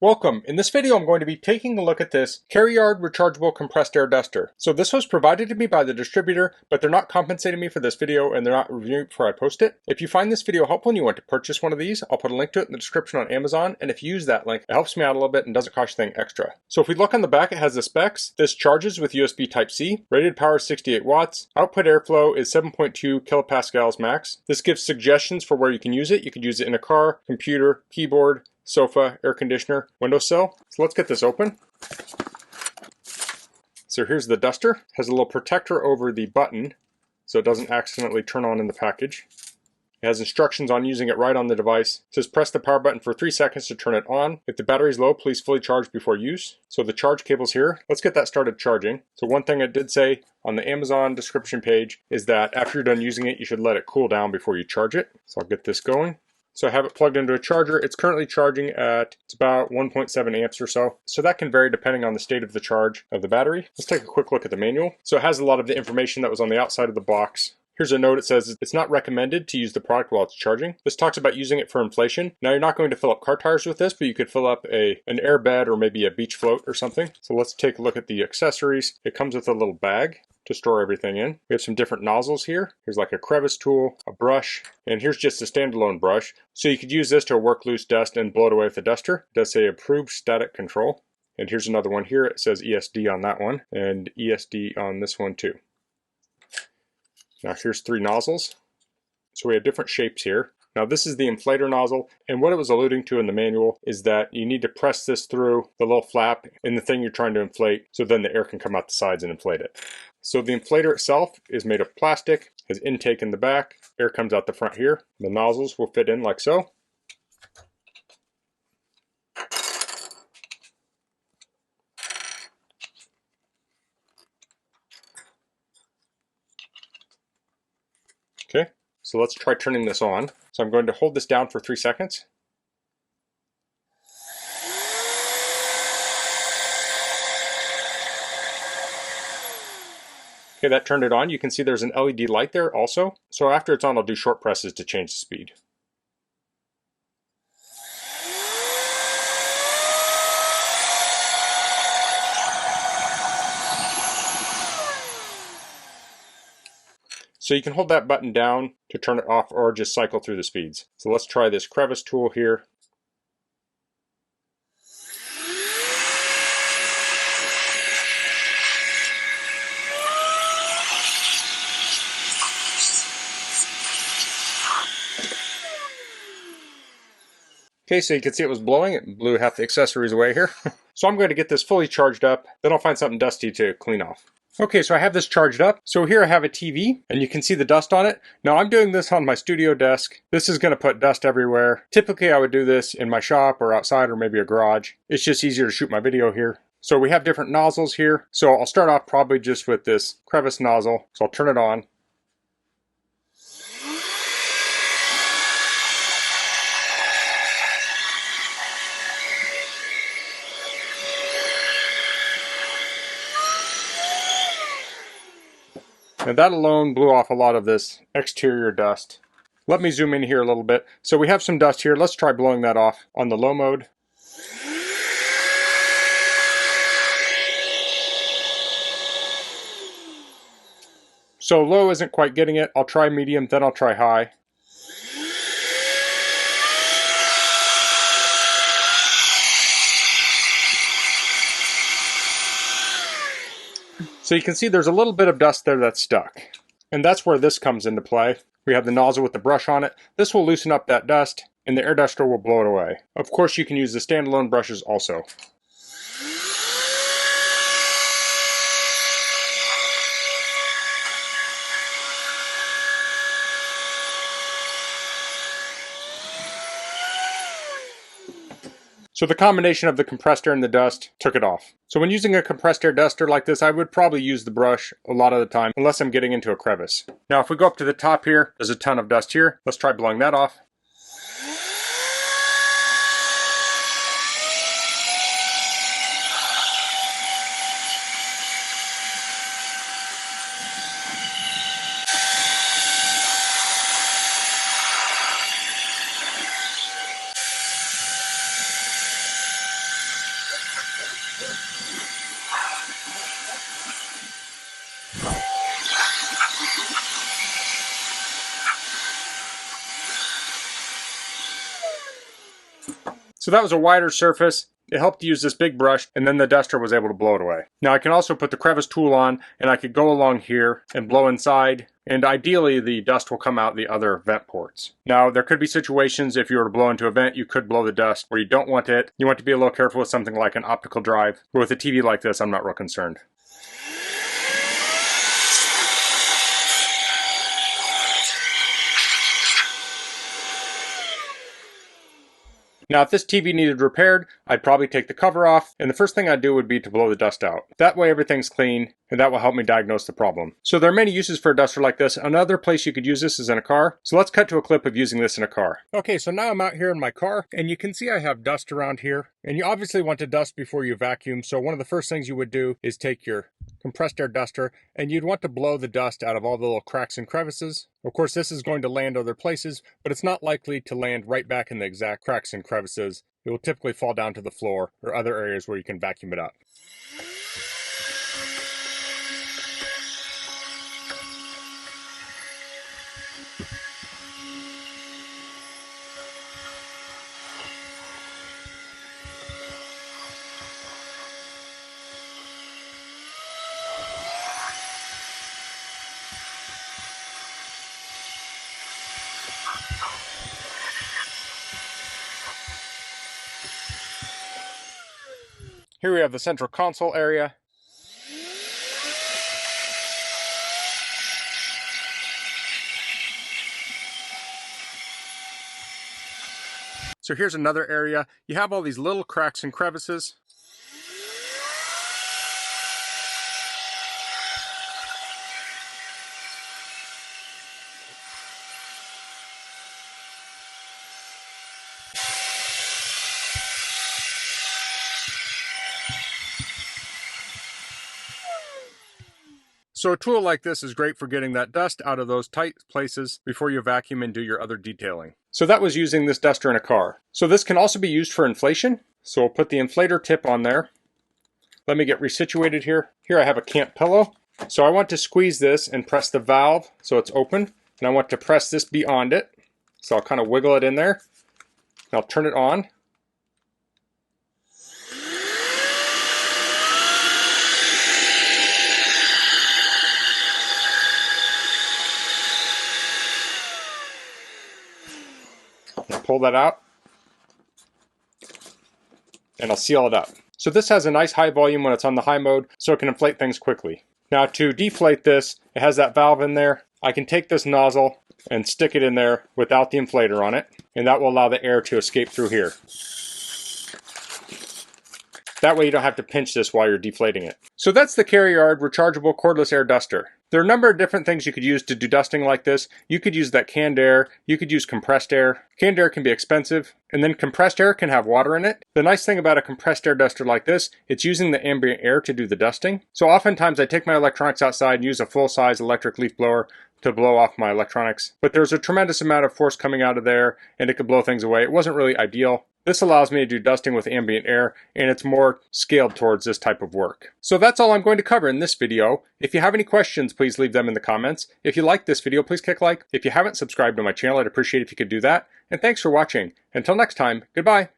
Welcome. In this video I'm going to be taking a look at this Kairiyard Rechargeable Compressed Air Duster. So this was provided to me by the distributor, but they're not compensating me for this video and they're not reviewing it before I post it. If you find this video helpful and you want to purchase one of these, I'll put a link to it in the description on Amazon, and if you use that link, it helps me out a little bit and doesn't cost you anything extra. So if we look on the back, it has the specs. This charges with USB Type-C, rated power is 68 watts, output airflow is 7.2 kilopascals max. This gives suggestions for where you can use it. You could use it in a car, computer, keyboard, sofa, air conditioner, windowsill. So let's get this open. So here's the duster. It has a little protector over the button so it doesn't accidentally turn on in the package. It has instructions on using it right on the device. It says press the power button for 3 seconds to turn it on. If the battery is low, please fully charge before use. So the charge cable's here. Let's get that started charging. So one thing it did say on the Amazon description page is that after you're done using it, you should let it cool down before you charge it. So I'll get this going. So I have it plugged into a charger. It's currently charging at about 1.7 amps or so. So that can vary depending on the state of the charge of the battery. Let's take a quick look at the manual. So it has a lot of the information that was on the outside of the box. Here's a note. It says it's not recommended to use the product while it's charging. This talks about using it for inflation. Now you're not going to fill up car tires with this, but you could fill up an air bed or maybe a beach float or something. So let's take a look at the accessories. It comes with a little bag to store everything in. We have some different nozzles here. Here's like a crevice tool, a brush, and here's just a standalone brush. So you could use this to work loose dust and blow it away with the duster. It does say approved static control. And here's another one here. It says ESD on that one and ESD on this one too. Now here's 3 nozzles. So we have different shapes here. Now this is the inflator nozzle, and what it was alluding to in the manual is that you need to press this through the little flap in the thing you're trying to inflate so then the air can come out the sides and inflate it. So the inflator itself is made of plastic, has intake in the back, air comes out the front here. The nozzles will fit in like so. Okay, so let's try turning this on. So I'm going to hold this down for 3 seconds. Okay, that turned it on. You can see there's an LED light there also. So after it's on, I'll do short presses to change the speed. So you can hold that button down to turn it off or just cycle through the speeds. So let's try this crevice tool here. Okay, so you can see it was blowing. It blew half the accessories away here. So I'm going to get this fully charged up. Then I'll find something dusty to clean off. Okay, so I have this charged up. So here I have a TV, and you can see the dust on it. Now I'm doing this on my studio desk. This is going to put dust everywhere. Typically I would do this in my shop or outside or maybe a garage. It's just easier to shoot my video here. So we have different nozzles here. So I'll start off probably just with this crevice nozzle. So I'll turn it on. And that alone blew off a lot of this exterior dust. Let me zoom in here a little bit. So we have some dust here. Let's try blowing that off on the low mode. So low isn't quite getting it. I'll try medium, then I'll try high. So you can see there's a little bit of dust there that's stuck. And that's where this comes into play. We have the nozzle with the brush on it. This will loosen up that dust and the air duster will blow it away. Of course you can use the standalone brushes also. So the combination of the compressed air and the dust took it off. So when using a compressed air duster like this, I would probably use the brush a lot of the time, unless I'm getting into a crevice. Now if we go up to the top here, there's a ton of dust here. Let's try blowing that off. So that was a wider surface. It helped to use this big brush, and then the duster was able to blow it away. Now I can also put the crevice tool on, and I could go along here and blow inside, and ideally the dust will come out the other vent ports. Now there could be situations if you were to blow into a vent, you could blow the dust where you don't want it. You want to be a little careful with something like an optical drive, but with a TV like this, I'm not real concerned. Now if this TV needed repaired, I'd probably take the cover off, and the first thing I'd do would be to blow the dust out. That way everything's clean, and that will help me diagnose the problem. So there are many uses for a duster like this. Another place you could use this is in a car. So let's cut to a clip of using this in a car. Okay, so now I'm out here in my car, and you can see I have dust around here. And you obviously want to dust before you vacuum, so one of the first things you would do is take your compressed air duster, and you'd want to blow the dust out of all the little cracks and crevices. Of course, this is going to land other places, but it's not likely to land right back in the exact cracks and crevices. It will typically fall down to the floor or other areas where you can vacuum it up. Here we have the central console area. So here's another area. You have all these little cracks and crevices. So a tool like this is great for getting that dust out of those tight places before you vacuum and do your other detailing. So that was using this duster in a car. So this can also be used for inflation. So we'll put the inflator tip on there. Let me get resituated here. Here I have a camp pillow. So I want to squeeze this and press the valve so it's open. And I want to press this beyond it. So I'll kind of wiggle it in there. And I'll turn it on. Pull that out, and I'll seal it up. So this has a nice high volume when it's on the high mode, so it can inflate things quickly. Now to deflate this, it has that valve in there. I can take this nozzle and stick it in there without the inflator on it, and that will allow the air to escape through here. That way you don't have to pinch this while you're deflating it. So that's the Kairiyard Rechargeable Cordless Air Duster. There are a number of different things you could use to do dusting like this. You could use that canned air, you could use compressed air. Canned air can be expensive, and then compressed air can have water in it. The nice thing about a compressed air duster like this, it's using the ambient air to do the dusting. So oftentimes I take my electronics outside and use a full-size electric leaf blower to blow off my electronics. But there's a tremendous amount of force coming out of there, and it could blow things away. It wasn't really ideal. This allows me to do dusting with ambient air, and it's more scaled towards this type of work. So that's all I'm going to cover in this video. If you have any questions, please leave them in the comments. If you like this video, please click like. If you haven't subscribed to my channel, I'd appreciate it if you could do that. And thanks for watching. Until next time, goodbye.